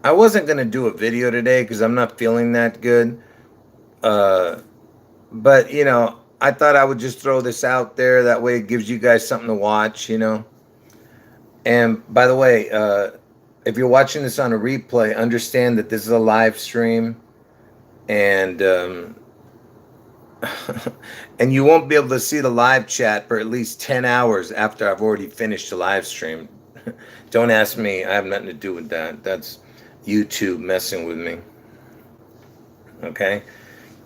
I wasn't gonna do a video today because I'm not feeling that good. Uh, but I thought I would just throw this out there. That way, it gives you guys something to watch. And by the way, if you're watching this on a replay, understand that this is a live stream, and and you won't be able to see the live chat for at least 10 hours after I've already finished the live stream. Don't ask me. I have nothing to do with that. That's YouTube messing with me. Okay.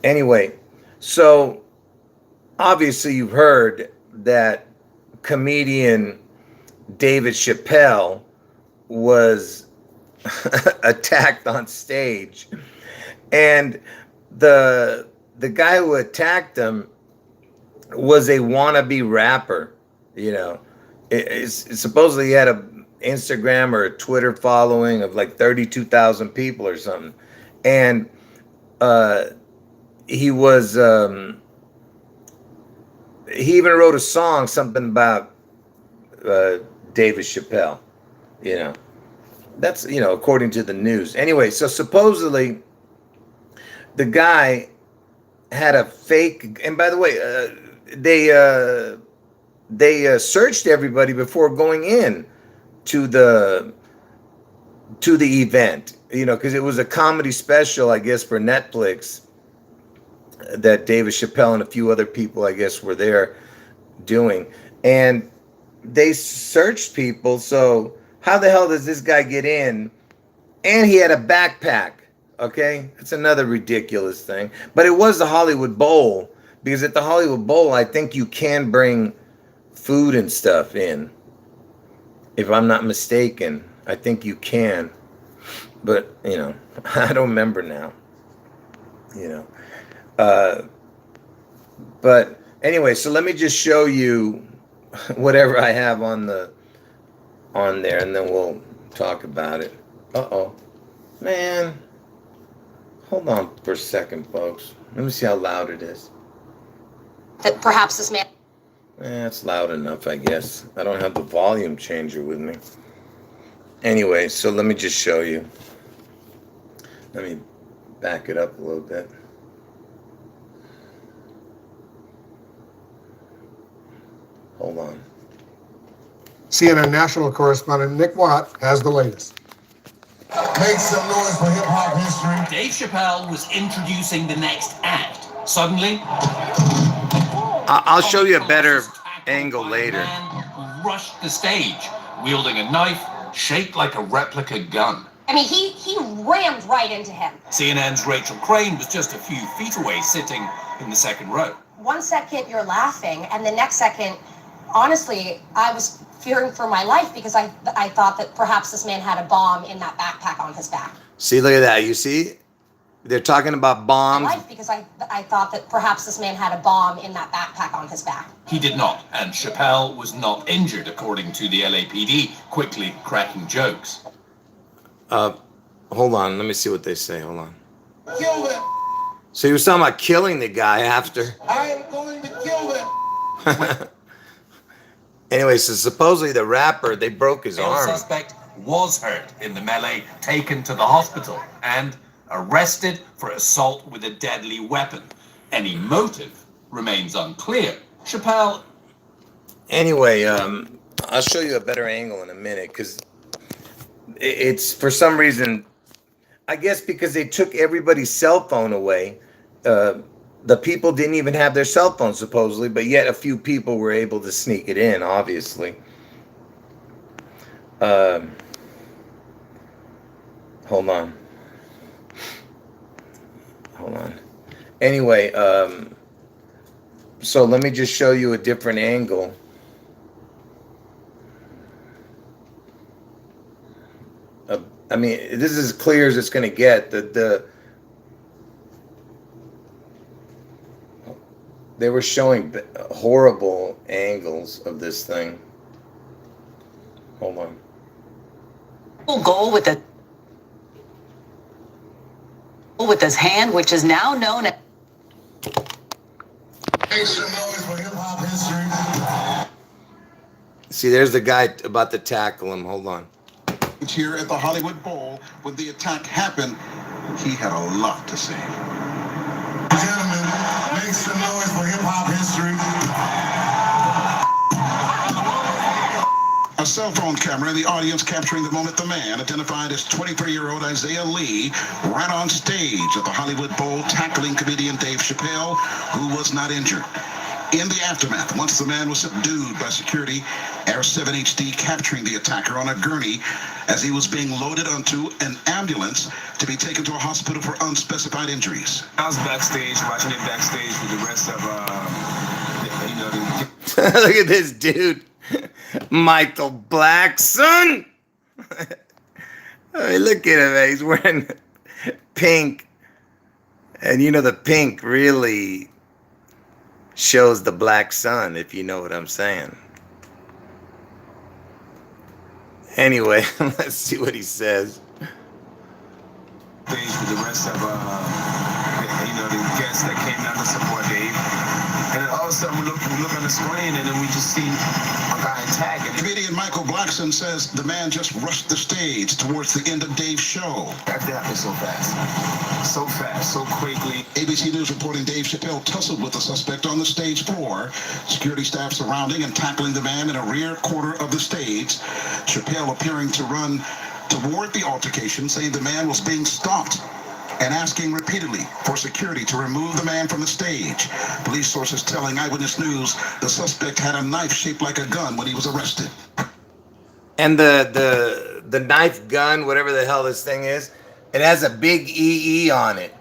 Anyway, so obviously you've heard that comedian David ChaPPelle was attacked on stage, and the guy who attacked him was a wannabe rapper. Supposedly he had a Instagram or a Twitter following of like 32,000 people or something, and he was he even wrote a song, something about David ChaPPelle. That's according to the news. Anyway, so supposedly the guy had a fake, and by the way, they searched everybody before going in to the event, because it was a comedy special, I guess, for Netflix that David ChaPPelle and a few other people, I guess, were there doing. And they searched people. So how the hell does this guy get in? And he had a backpack. Okay, it's another ridiculous thing. But it was the Hollywood Bowl, because at the Hollywood Bowl, I think you can bring food and stuff in. If I'm not mistaken, I think you can. But, I don't remember now. But anyway, so let me just show you whatever I have on there, and then we'll talk about it. Uh-oh. Man. Hold on for a second, folks. Let me see how loud it is. That perhaps this man... It's loud enough, I guess. I don't have the volume changer with me. Anyway, so let me just show you. Let me back it up a little bit. Hold on. CNN national correspondent Nick Watt has the latest. Make some noise for hip-hop history. Dave ChaPPelle was introducing the next act. Suddenly... I'll show you a better angle later. Man who rushed the stage, wielding a knife shaped like a replica gun. I mean, he rammed right into him. CNN's Rachel Crane was just a few feet away, sitting in the second row. 1 second you're laughing, and the next second, honestly, I was fearing for my life, because I thought that perhaps this man had a bomb in that backpack on his back. See, look at that. You see? They're talking about bombs. My life, because I thought that perhaps this man had a bomb in that backpack on his back. He did not, and ChaPPelle was not injured, according to the LAPD, quickly cracking jokes. Hold on. Let me see what they say. Hold on. Kill them. So he was talking about killing the guy after. I am going to kill them. Anyway, so supposedly the rapper, they broke his The arm. suspect was hurt in the melee, taken to the hospital, and arrested for assault with a deadly weapon. Any motive remains unclear. ChaPPelle... Anyway, I'll show you a better angle in a minute, because it's, for some reason, I guess because they took everybody's cell phone away, the people didn't even have their cell phones, supposedly, but yet a few people were able to sneak it in, obviously. Hold on. Anyway, so let me just show you a different angle. I mean, this is as clear as it's going to get. They were showing horrible angles of this thing. Hold on. Goal with his hand, which is now known as... Make some noise for hip-hop history. See, there's the guy about to tackle him. Hold on. Here at the Hollywood Bowl, when the attack happened, he had a lot to say. Gentlemen, make some noise for hip-hop history. A cell phone camera in the audience capturing the moment the man, identified as 23-year-old Isaiah Lee, ran on stage at the Hollywood Bowl, tackling comedian Dave ChaPPelle, who was not injured. In the aftermath, once the man was subdued by security, Air 7 HD capturing the attacker on a gurney as he was being loaded onto an ambulance to be taken to a hospital for unspecified injuries. I was backstage, watching it backstage with the rest of, Look at this dude. Michael Blackson. I mean, look at him, man. He's wearing pink. And you know, the pink really shows the black sun, if you know what I'm saying. Anyway, let's see what he says. Stage with the rest of, the guests that came down to support Dave. And then all of a sudden we look on the screen and then we just see a guy attacking. Comedian Michael Blackson says the man just rushed the stage towards the end of Dave's show. That happened so fast, so quickly. ABC News reporting Dave ChaPPelle tussled with the suspect on the stage floor. Security staff surrounding and tackling the man in a rear corner of the stage. ChaPPelle appearing to run toward the altercation, saying the man was being stalked and asking repeatedly for security to remove the man from the stage. Police sources telling Eyewitness News the suspect had a knife shaped like a gun when he was arrested. And the knife gun, whatever the hell this thing is, it has a big EE on it.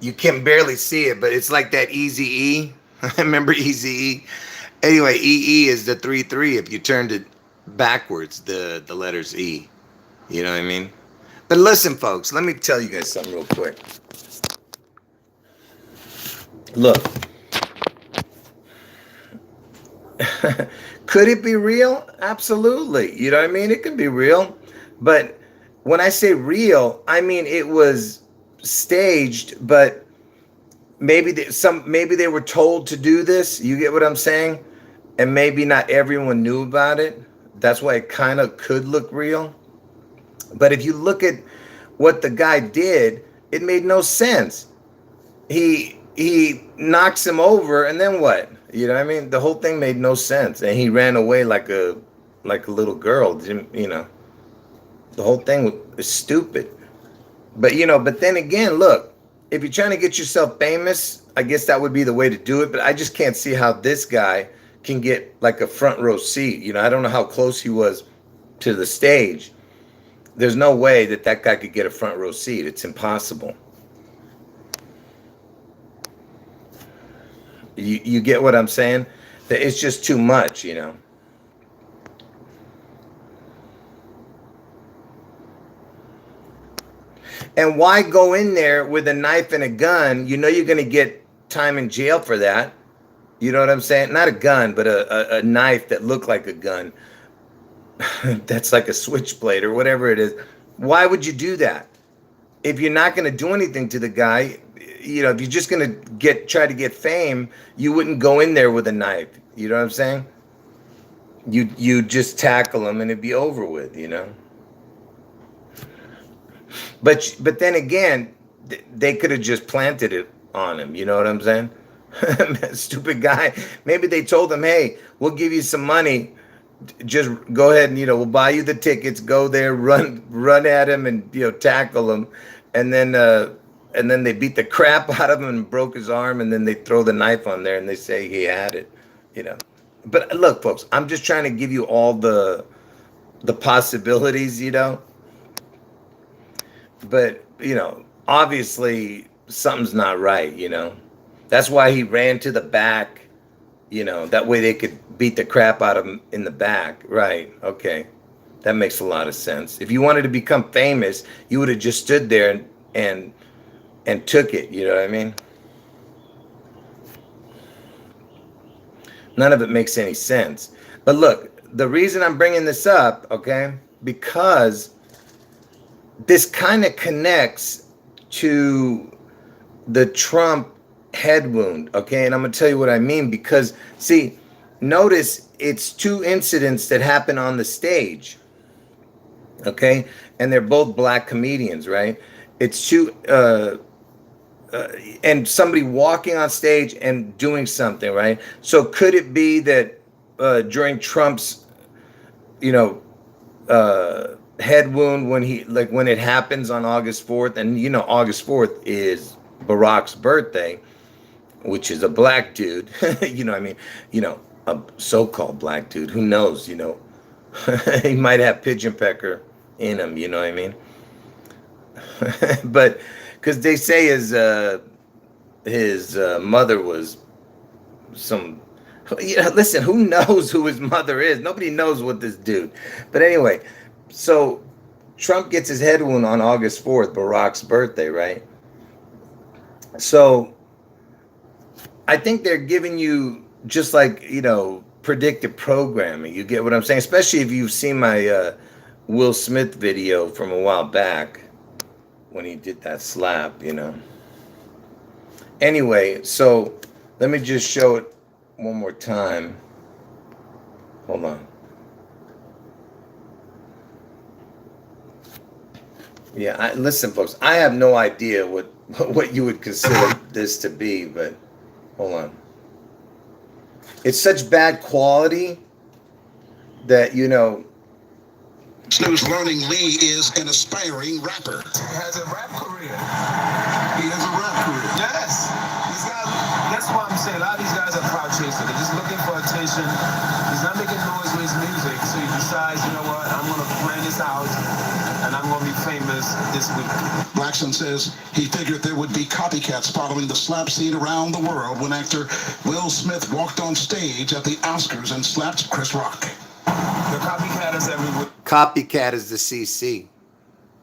You can barely see it, but it's like that Easy E. Remember Easy E? Anyway, EE is the 3-3 if you turned it backwards, the letters E. You know what I mean? But listen, folks, let me tell you guys something real quick. Look. Could it be real? Absolutely. You know what I mean? It could be real. But when I say real, I mean it was staged, but maybe they were told to do this. You get what I'm saying? And maybe not everyone knew about it. That's why it kind of could look real. But if you look at what the guy did, it made no sense. He knocks him over, and then what? You know what I mean? The whole thing made no sense, and he ran away like a little girl. You know, the whole thing was stupid. But but then again, look, if you're trying to get yourself famous, I guess that would be the way to do it. But I just can't see how this guy can get like a front row seat. You know, I don't know how close he was to the stage. There's no way that guy could get a front row seat. It's impossible. You get what I'm saying? It's just too much, you know. And why go in there with a knife and a gun? You know you're going to get time in jail for that. You know what I'm saying? Not a gun, but a knife that looked like a gun. That's like a switchblade or whatever it is. Why would you do that? If you're not going to do anything to the guy, if you're just going to try to get fame, you wouldn't go in there with a knife. You know what I'm saying? You just tackle him and it'd be over with, you know. But then again, they could have just planted it on him. You know what I'm saying? Stupid guy. Maybe they told him, hey, we'll give you some money. Just go ahead and, we'll buy you the tickets, go there, run at him and, tackle him. And then they beat the crap out of him and broke his arm. And then they throw the knife on there and they say he had it, But look, folks, I'm just trying to give you all the possibilities, But, obviously something's not right, That's why he ran to the back, that way they could beat the crap out of him in the back. Right. Okay. That makes a lot of sense. If you wanted to become famous, you would have just stood there and took it. You know what I mean? None of it makes any sense. But look, the reason I'm bringing this up, okay, because this kind of connects to the Trump head wound, okay? And I'm going to tell you what I mean, because, see, notice it's two incidents that happen on the stage, Okay, and they're both black comedians, right? It's two, and somebody walking on stage and doing something, right? So could it be that during Trump's, you know, head wound, when he, like, when it happens on August 4th, and you know August 4th is Barack's birthday, which is a black dude, you know, I mean, you know, a so-called black dude, who knows, you know, he might have pigeon pecker in him, you know what I mean? But because they say his mother was some, you know, listen, who knows who his mother is? Nobody knows what this dude. But anyway, so Trump gets his head wound on August 4th, Barack's birthday, right? So I think they're giving you, just like, you know, predictive programming. You get what I'm saying? Especially if you've seen my Will Smith video from a while back when he did that slap, you know. Anyway, so let me just show it one more time. Hold on. Yeah, listen, folks, I have no idea what you would consider this to be, but hold on. It's such bad quality that, you know. News learning Lee is an aspiring rapper. He has a rap career. He has a rap career. Yes. These guys, that's why I'm saying a lot of these guys are crowd chasers. They're just looking for attention. He's not making noise with his music, so he decides, you know what, I'm going to plan this out, and I'm going to be famous this week. Blackson says he figured there would be copycats following the slap scene around the world when actor Will Smith walked on stage at the Oscars and slapped Chris Rock. The copycat is everywhere. Copycat is the CC.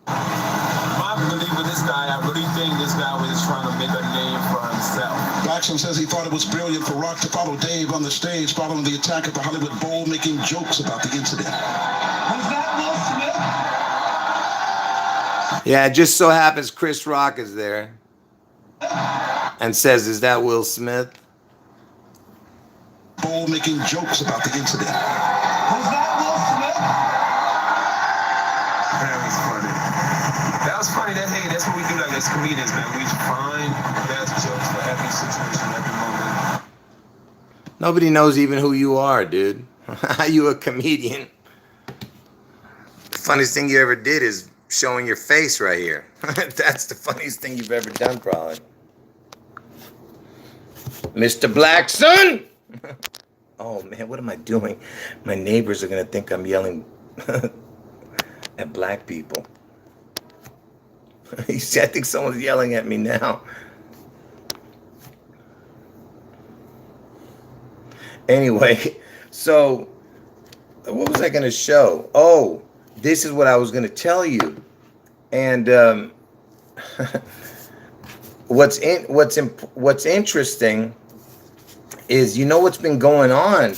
My belief with this guy, I really think this guy was just trying to make a name for himself. Blackson says he thought it was brilliant for Rock to follow Dave on the stage following the attack at the Hollywood Bowl, making jokes about the incident. Was that Will Smith? Yeah, it just so happens Chris Rock is there and says, "Is that Will Smith?" Bowl making jokes about the incident. Was that Will Smith? That was funny. That was funny. That's what we do, like, as comedians, man. We find best jokes for every situation, every moment. Nobody knows even who you are, dude. How you a comedian? The funniest thing you ever did is showing your face right here. That's the funniest thing you've ever done, probably. Mr. Blackson! Oh, man, what am I doing? My neighbors are going to think I'm yelling at black people. You see, I think someone's yelling at me now. Anyway, so what was I going to show? Oh, this is what I was going to tell you. And what's interesting is, you know, what's been going on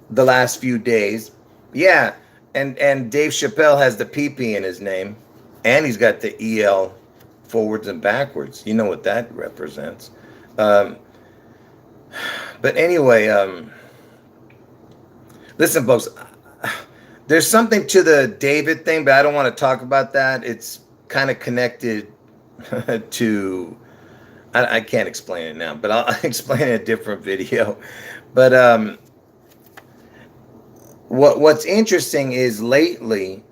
the last few days. Yeah, and Dave ChaPPelle has the PP in his name, and he's got the EL forwards and backwards. You know what that represents. But anyway, listen, folks, there's something to the David thing, but I don't want to talk about that. It's kind of connected to, I can't explain it now, but I'll explain it in a different video. But what's interesting is, lately,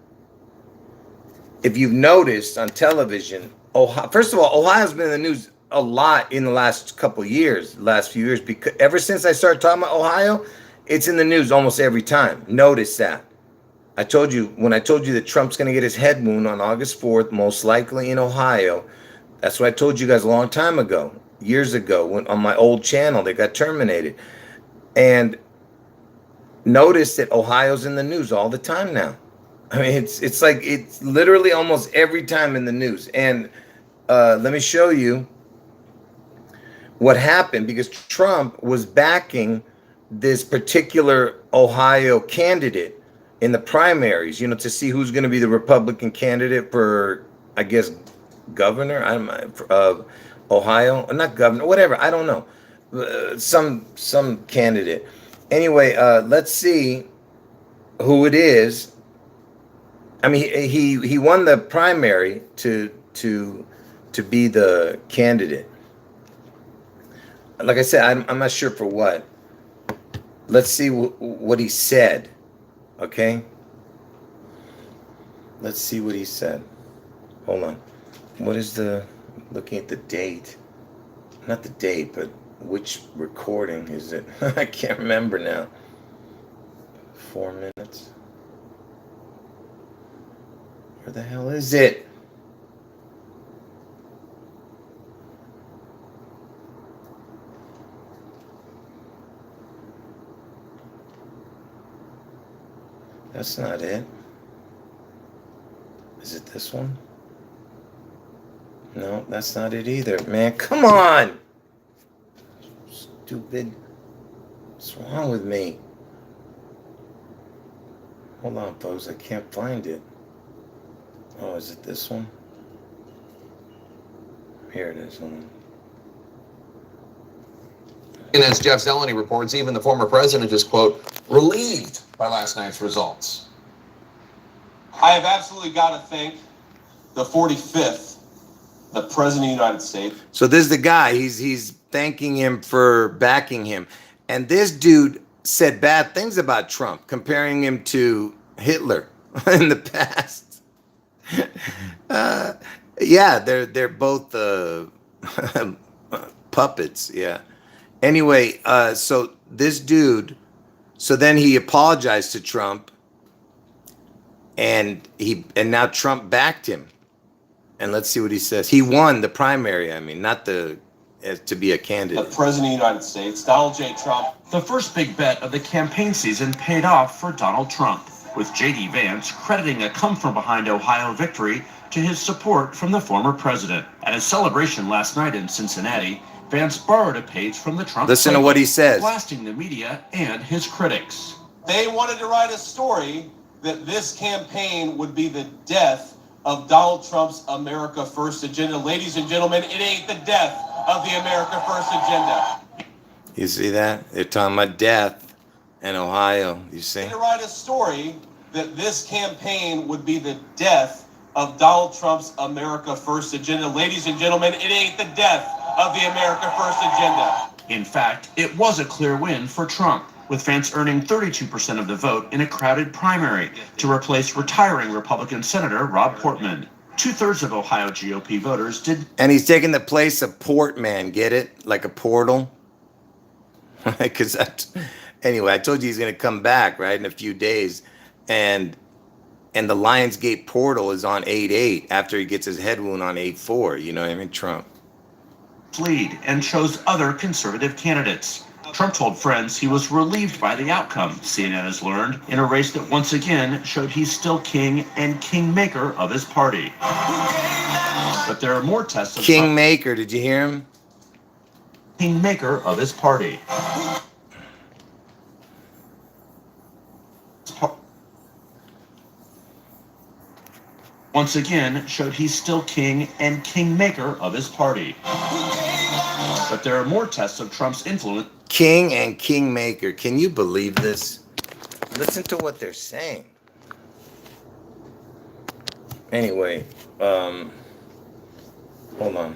if you've noticed on television, Ohio, first of all, Ohio's been in the news a lot in the last couple years, last few years, because ever since I started talking about Ohio, it's in the news almost every time. Notice that. I told you, when I told you that Trump's going to get his head wound on August 4th, most likely in Ohio, that's what I told you guys a long time ago, years ago, when on my old channel that got terminated. And notice that Ohio's in the news all the time now. I mean, it's like, it's literally almost every time in the news. And let me show you what happened, because Trump was backing this particular Ohio candidate in the primaries, you know, to see who's going to be the Republican candidate for, I guess, governor of Ohio, not governor, whatever, I don't know, some candidate. Anyway, let's see who it is. I mean, he won the primary to be the candidate. Like I said, I'm not sure for what. Let's see what he said. Okay. Let's see what he said. Hold on. What is looking at the date? Not the date, but which recording is it? I can't remember now. 4 minutes. Where the hell is it? That's not it. Is it this one? No, that's not it either. Man, come on! Stupid. What's wrong with me? Hold on, folks. I can't find it. Oh, is it this one? Here it is. Hold on. And as Jeff Zeleny reports, even the former president is, quote, relieved by last night's results. I have absolutely got to thank the 45th, the President of the United States. So this is the guy. He's thanking him for backing him. And this dude said bad things about Trump, comparing him to Hitler in the past. Yeah, they're both puppets. Yeah. Anyway, so this dude, so then he apologized to Trump, and now Trump backed him. And let's see what he says. He won the primary. I mean, not to be a candidate. The President of the United States, Donald J. Trump. The first big bet of the campaign season paid off for Donald Trump, with J.D. Vance crediting a come-from-behind Ohio victory to his support from the former president. At his celebration last night in Cincinnati, Vance borrowed a page from the Trump Listen to what he says. blasting the media and his critics. They wanted to write a story that this campaign would be the death of Donald Trump's America First agenda. Ladies and gentlemen, it ain't the death of the America First agenda. You see that? They're talking about death in Ohio. You see? To write a story that this campaign would be the death of Donald Trump's America First agenda. Ladies and gentlemen, it ain't the death of the America First agenda. In fact, it was a clear win for Trump, with Vance earning 32% of the vote in a crowded primary to replace retiring Republican Senator Rob Portman. 2/3 of Ohio GOP voters did. And he's taking the place of Portman. Get it? Like a portal. Because anyway, I told you he's going to come back right in a few days, and the Lionsgate portal is on 8/8 after he gets his head wound on 8/4. You know what I mean? Trump. Lead and chose other conservative candidates. Trump told friends he was relieved by the outcome, CNN has learned, in a race that once again showed he's still king and kingmaker of his party. But there are more tests of Kingmaker, did you hear him? Kingmaker of his party. Once again showed he's still king and kingmaker of his party. But there are more tests of Trump's influence. King and kingmaker. Can you believe this? Listen to what they're saying. Anyway, hold on.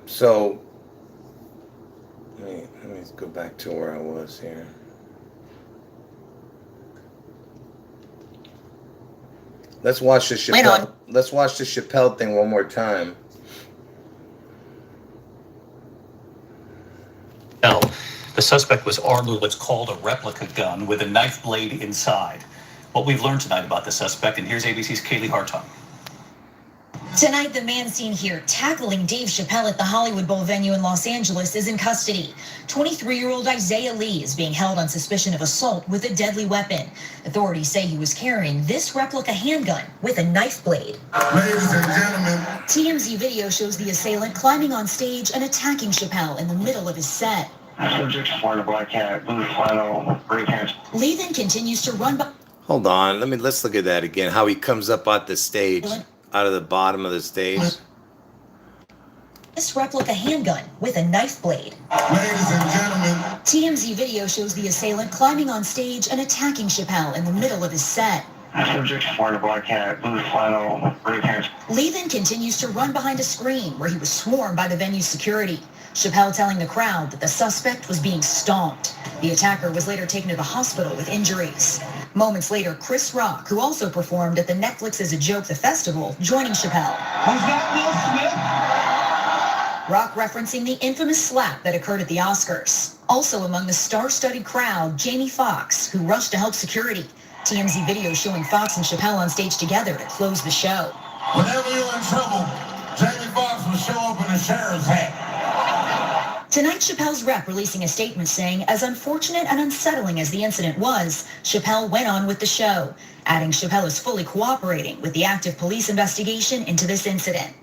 So, let me go back to where I was here. Let's watch the ChaPPelle. Let's watch the ChaPPelle thing one more time. The suspect was armed with what's called a replica gun with a knife blade inside. What we've learned tonight about the suspect, and here's ABC's Kaylee Hartung. Tonight, the man seen here tackling Dave ChaPPelle at the Hollywood Bowl venue in Los Angeles is in custody. 23-year-old Isaiah Lee is being held on suspicion of assault with a deadly weapon. Authorities say he was carrying this replica handgun with a knife blade. Ladies and gentlemen. TMZ video shows the assailant climbing on stage and attacking ChaPPelle in the middle of his set. Subject wearing a black hat, blue flannel, gray pants. Lee then continues to run by. Hold on, let's look at that again. How he comes up at the stage, out of the bottom of the stage. this replica handgun with a knife blade. Ladies and gentlemen, TMZ video shows the assailant climbing on stage and attacking ChaPPelle in the middle of his set. Subject wearing a black hat, blue flannel, gray pants. Lee then continues to run behind a screen where he was swarmed by the venue's security. ChaPPelle telling the crowd that the suspect was being stomped. The attacker was later taken to the hospital with injuries. Moments later, Chris Rock, who also performed at the Netflix Is a Joke the festival, joining ChaPPelle. was that Will Smith? Rock referencing the infamous slap that occurred at the Oscars. Also among the star-studded crowd, Jamie Foxx, who rushed to help security. TMZ video showing Fox and ChaPPelle on stage together to close the show. Whenever you're in trouble, Jamie Foxx will show up in a sheriff's hat. Tonight, ChaPPelle's rep releasing a statement saying, as unfortunate and unsettling as the incident was, ChaPPelle went on with the show, adding ChaPPelle is fully cooperating with the active police investigation into this incident.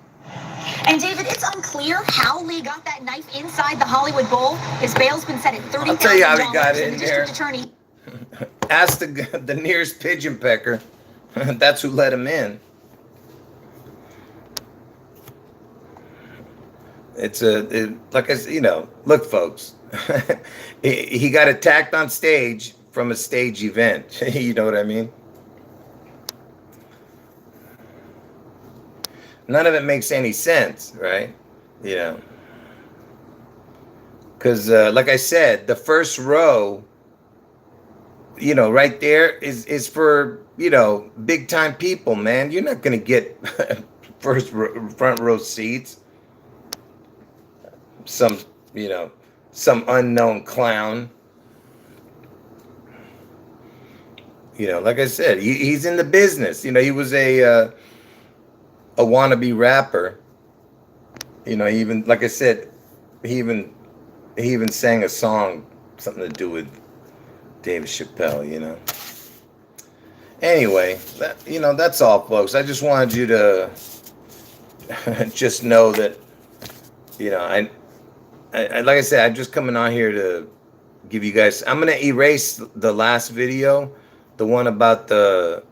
And David, it's unclear how Lee got that knife inside the Hollywood Bowl. His bail's been set at $30,000. I'll tell you how he got in the there. district attorney. Ask the nearest pigeon pecker. That's who let him in. Like I said, look, folks, he got attacked on stage from a stage event. You know what I mean? None of it makes any sense, right? Because like I said, the first row, right there is for, big time people, man. You're not going to get front row seats. Some unknown clown. Like I said, he's in the business. He was a wannabe rapper. Even, like I said, he even sang a song, something to do with David ChaPPelle, Anyway, that's all, folks. I just wanted you to just know that, I like I said, I'm just coming on here to give you guys. I'm gonna erase the last video, the one about the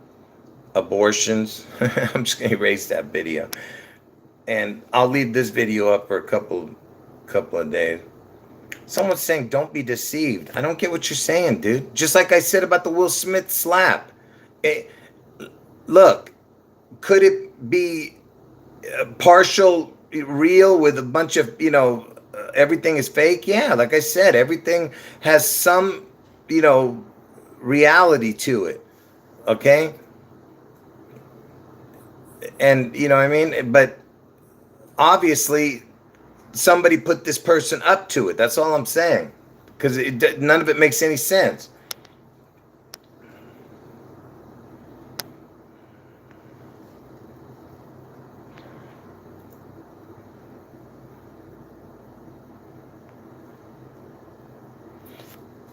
abortions. I'm just gonna erase that video, and I'll leave this video up for a couple of days. Someone's saying, "Don't be deceived." I don't get what you're saying, dude. Just like I said about the Will Smith slap. Look, could it be partial real with a bunch of everything is fake? Yeah, like I said, everything has some, reality to it. Okay? And, what I mean? But obviously, somebody put this person up to it. That's all I'm saying. Because none of it makes any sense.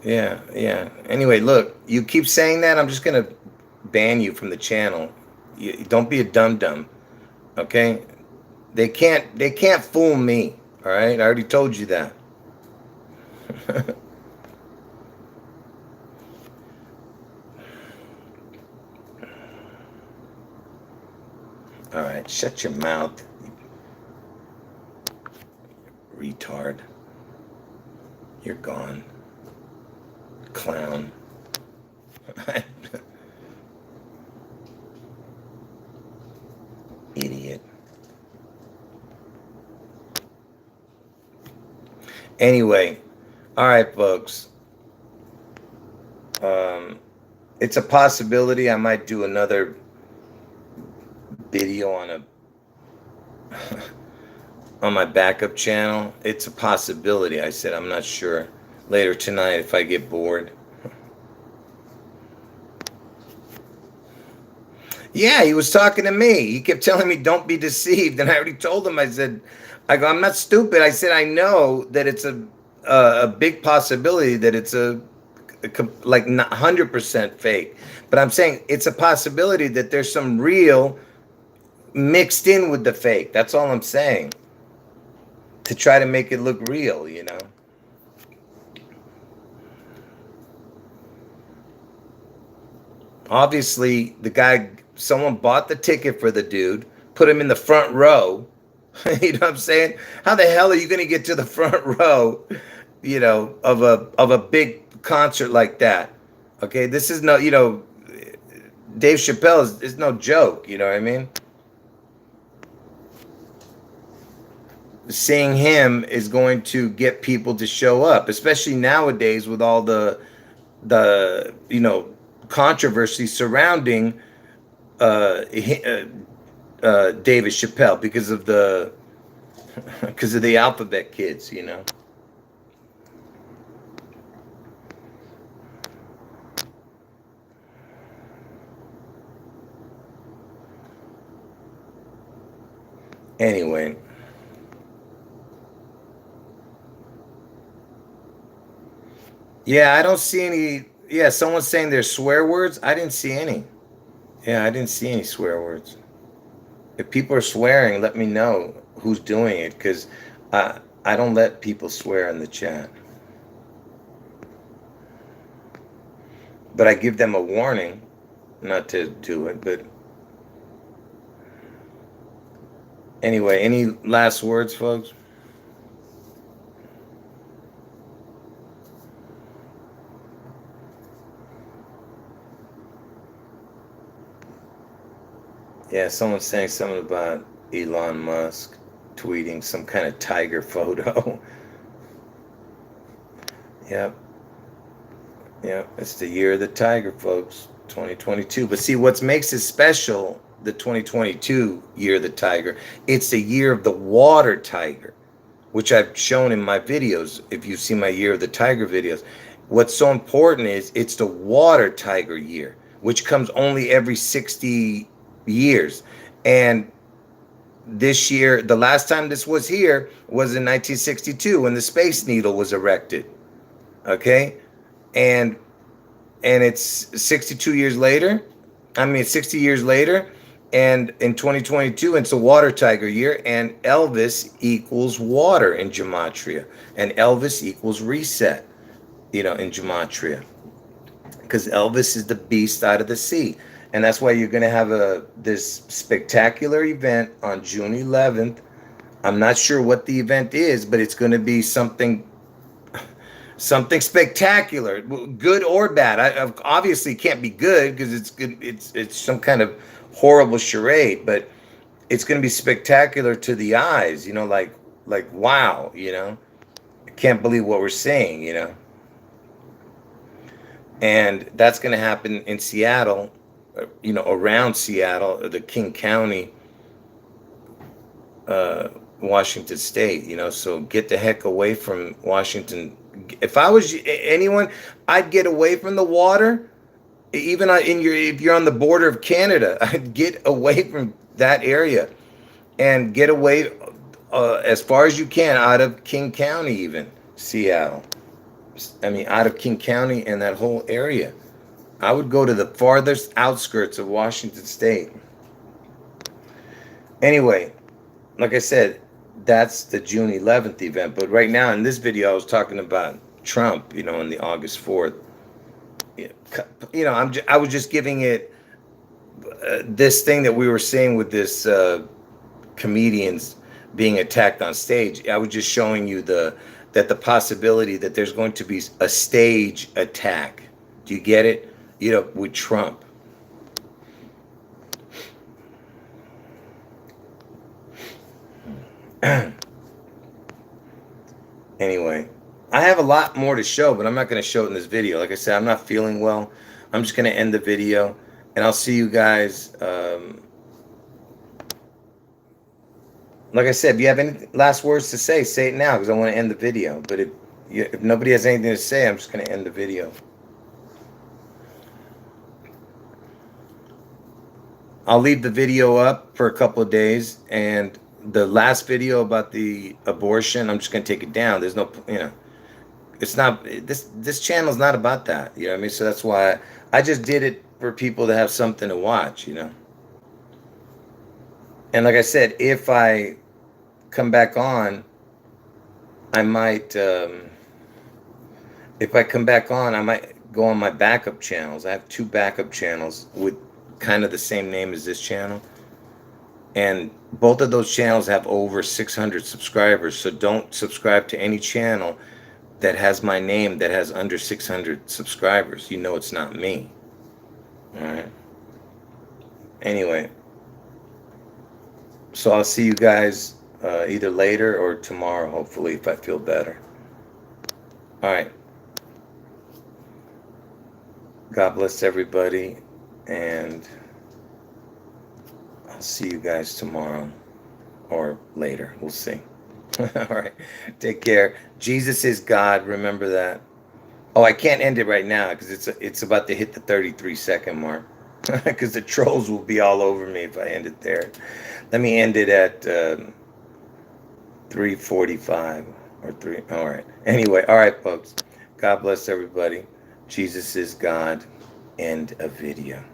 Yeah. Anyway, look, you keep saying that, I'm just gonna ban you from the channel. Don't be a dum-dum, okay? They can't fool me, all right? I already told you that. All right, shut your mouth, retard. You're gone. Clown. Idiot. Anyway, all right, folks. It's a possibility I might do another video on on my backup channel. It's a possibility. I said I'm not sure. Later tonight if I get bored. Yeah, he was talking to me. He kept telling me don't be deceived, and I already told him. I go, I'm not stupid. I said I know that it's a big possibility that it's like not 100% fake, but I'm saying it's a possibility that there's some real mixed in with the fake. That's all I'm saying, to try to make it look real, Obviously, someone bought the ticket for the dude, put him in the front row, You know what I'm saying? How the hell are you going to get to the front row, you know, of a big concert like that? Okay, this is no, you know, Dave Chappelle is no joke, you know what I mean? Seeing him is going to get people to show up, especially nowadays with all the you know, controversy surrounding David Chappelle because of the alphabet kids, you know. Anyway, yeah, I don't see any. Yeah, someone's saying there's swear words. I didn't see any. Yeah, I didn't see any swear words. If people are swearing, let me know who's doing it, because I don't let people swear in the chat. But I give them a warning not to do it. But anyway, any last words, folks? Yeah, someone's saying something about Elon Musk tweeting some kind of tiger photo. Yep. Yeah, it's the year of the tiger, folks, 2022. But see, what makes it special, the 2022 year of the tiger, it's the year of the water tiger, which I've shown in my videos. If you see my year of the tiger videos, what's so important is it's the water tiger year, which comes only every 60 years. And this year, the last time this was here was in 1962 when the Space Needle was erected. Okay? And it's 62 years later. I mean, 60 years later. And in 2022, it's a water tiger year. And Elvis equals water in gematria. And Elvis equals reset, you know, in gematria. Because Elvis is the beast out of the sea. And that's why you're going to have this spectacular event on June 11th. I'm not sure what the event is, but it's going to be something spectacular, good or bad. I obviously can't be good because it's good. It's some kind of horrible charade, but it's going to be spectacular to the eyes. You know, like wow. You know, I can't believe what we're seeing. You know, and that's going to happen in Seattle. You know, around Seattle, the King County, Washington State. You know, so get the heck away from Washington. If I was anyone, I'd get away from the water. Even if you're on the border of Canada, I'd get away from that area and get away as far as you can out of King County, even Seattle. I mean, out of King County and that whole area. I would go to the farthest outskirts of Washington State. Anyway, like I said, that's the June 11th event. But right now in this video, I was talking about Trump, you know, on the August 4th. You know, I was just giving it this thing that we were seeing with this comedians being attacked on stage. I was just showing you the possibility that there's going to be a stage attack. Do you get it? You know, with Trump. Anyway, I have a lot more to show, but I'm not going to show it in this video. Like I said, I'm not feeling well. I'm just going to end the video, and I'll see you guys. Like I said, if you have any last words to say it now, because I want to end the video. But if nobody has anything to say, I'm just going to end the video. I'll leave the video up for a couple of days, and the last video about the abortion, I'm just going to take it down. There's no, you know, it's not, this channel's not about that, you know what I mean? So that's why I just did it for people to have something to watch, you know? And like I said, if I come back on, I might, if I come back on, I might go on my backup channels. I have 2 backup channels with kind of the same name as this channel. And both of those channels have over 600 subscribers. So don't subscribe to any channel that has my name that has under 600 subscribers. You know it's not me. All right. Anyway, so I'll see you guys either later or tomorrow, hopefully, if I feel better. All right. God bless everybody, and I'll see you guys tomorrow or later. We'll see. All right. Take care. Jesus is God. Remember that. Oh, I can't end it right now because it's about to hit the 33-second mark because the trolls will be all over me if I end it there. Let me end it at 3:45 or 3. All right. Anyway, all right, folks. God bless everybody. Jesus is God. End of video.